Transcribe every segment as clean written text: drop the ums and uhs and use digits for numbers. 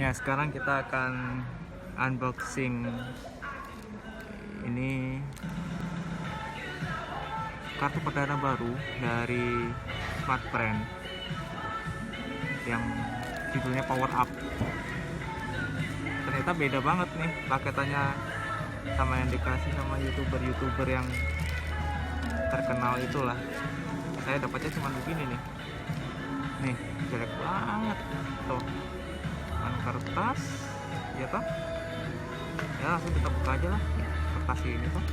Ya, sekarang kita akan unboxing ini kartu perdana baru dari Smartfren yang judulnya Power Up. Ternyata beda banget nih paketannya sama yang dikasih sama youtuber yang terkenal itulah. Saya dapatnya cuma begini nih, jelek banget tuh, kertas ya toh, ya langsung kita buka aja lah kertas ini toh,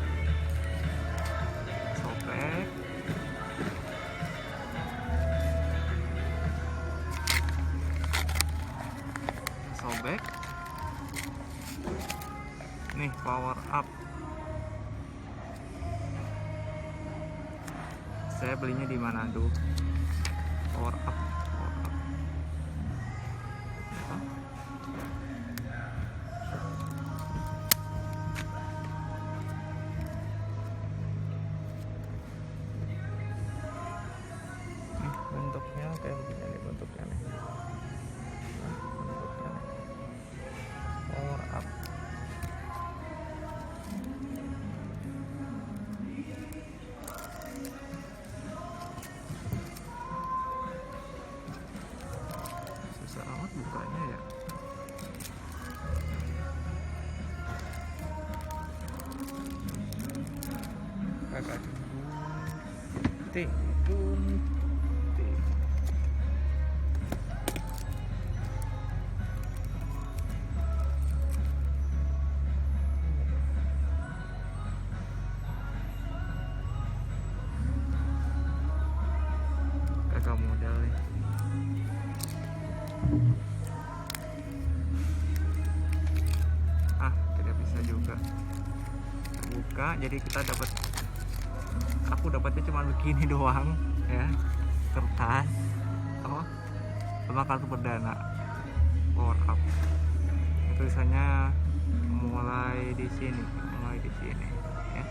sobek nih, Power Up. Saya belinya di Manado. Power Up. Bentuknya kayak begini nih, bentuknya nih. Power Up. Susah amat bukanya ya. Kakak gunting. Kakak modal nih. Tidak bisa juga buka, jadi kita aku dapatnya cuma begini doang ya, kertas sama kartu perdana Power Up. Tulisannya mulai di sini ya.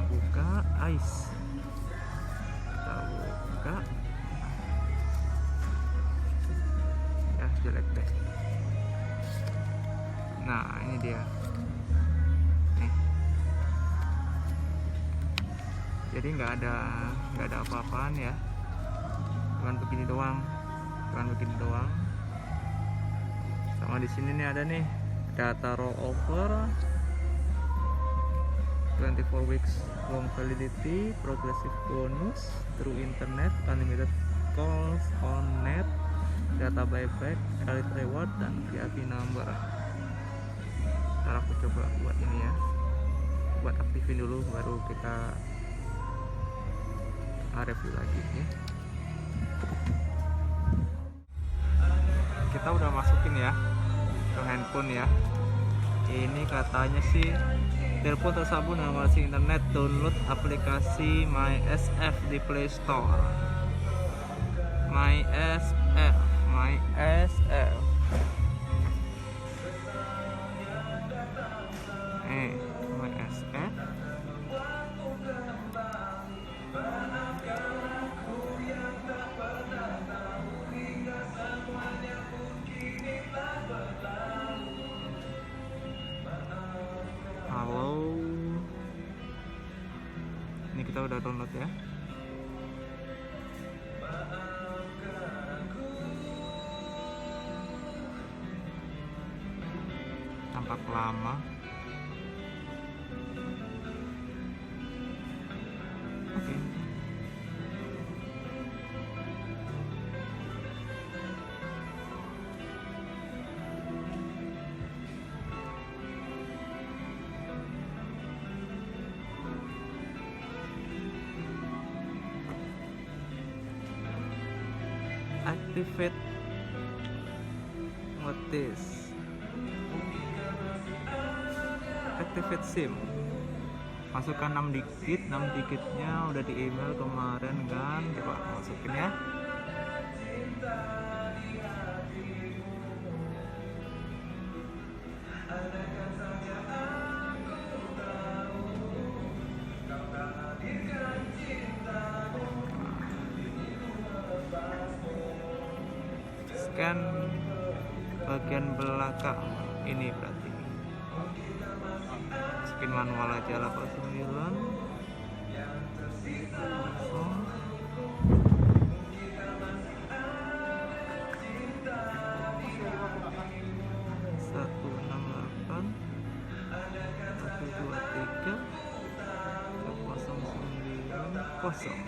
Buka ice, kita buka ya, jelek deh. Nah, ini dia nih, jadi nggak ada apa-apaan ya, cuman begini doang. Sama di sini nih ada nih data rollover, 24 weeks long validity, progressive bonus through internet, unlimited calls on net, data buyback, elite reward, dan VIP number. Ntar aku coba buat ini ya, buat aktifin dulu baru kita review lagi ya. Kita udah masukin ya ke handphone ya. Ini katanya sih telepon tersambung dengan koneksi internet, download aplikasi MySF di Play Store. MySF. MySF. Halo. Ini kita udah download ya. Tampak lama. Oke. Activate notice, activate SIM, masukkan 6 digitnya udah di email kemarin kan, coba masukin ya. scan bagian belakang ini, berarti scan manual aja. 89 kosong.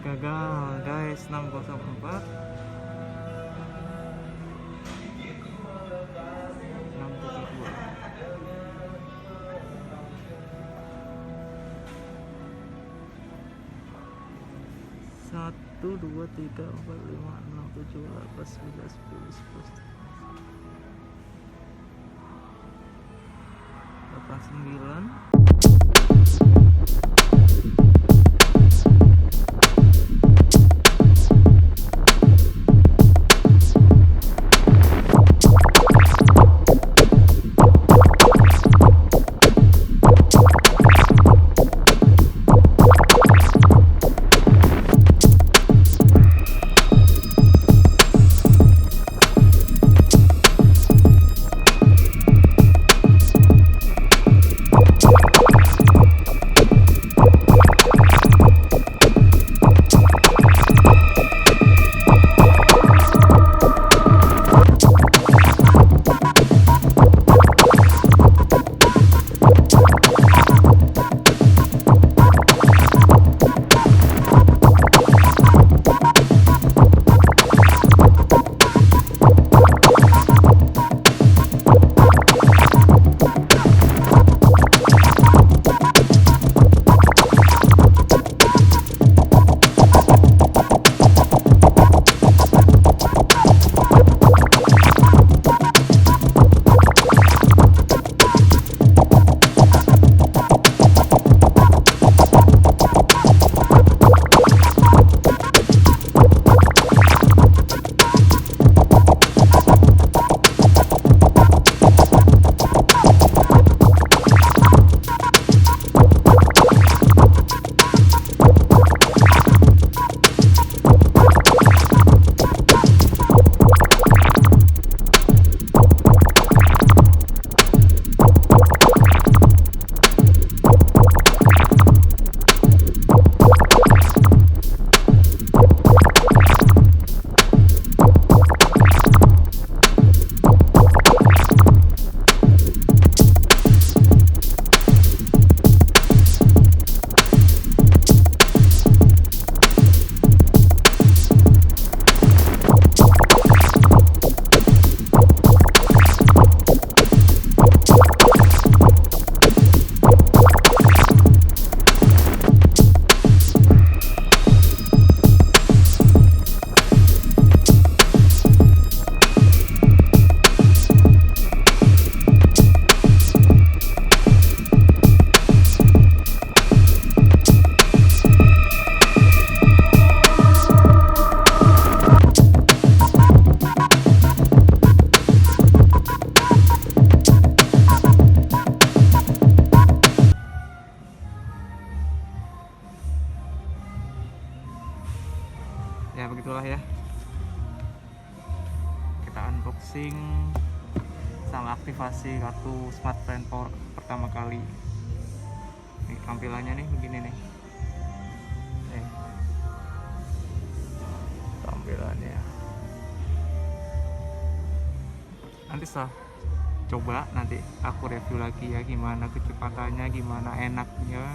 Gagal guys, 604 1, 2, 3, 4, 5, 6, 7, 8, 9, 10, 11, 11, 9. Ya begitulah ya, kita unboxing sama aktivasi kartu Smartfren pertama kali. Nih tampilannya nih begini nih. Tampilannya. Nanti setelah coba nanti aku review lagi ya, gimana kecepatannya, gimana enaknya,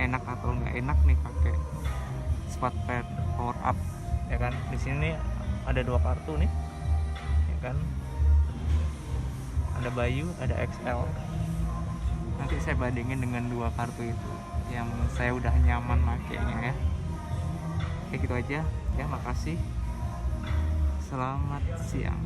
enak atau nggak enak nih pakai Smartfren Power Up ya kan. Di sini ada 2 kartu nih ya kan, ada Bayu, ada XL. Nanti saya bandingin dengan 2 kartu itu yang saya udah nyaman makainya ya. Oke gitu aja ya, makasih, selamat siang.